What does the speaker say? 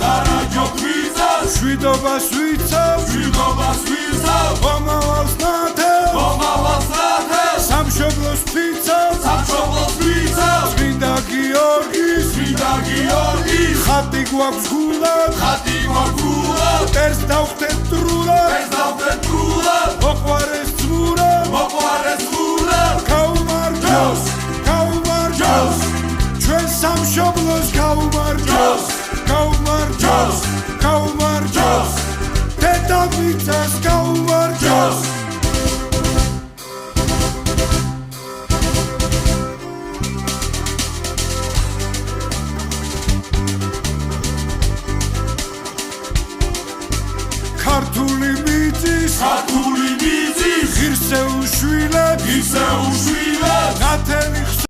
დარაჯობთ მიწას შვიდობას ვიცავ მომავალს ნათელ სამშობლოს ფიცავ წმინდა გიორგის ხატი გვაქვს გულად ტერს დავხდეთ დრულად მოყვარეს ძმურად გაუმარჯოს ჩვენ სამშობლოს გაუმარჯოს დედამიწას გაუმარჯოს ქართული მიწის ღირსეუშვილებს ნათელი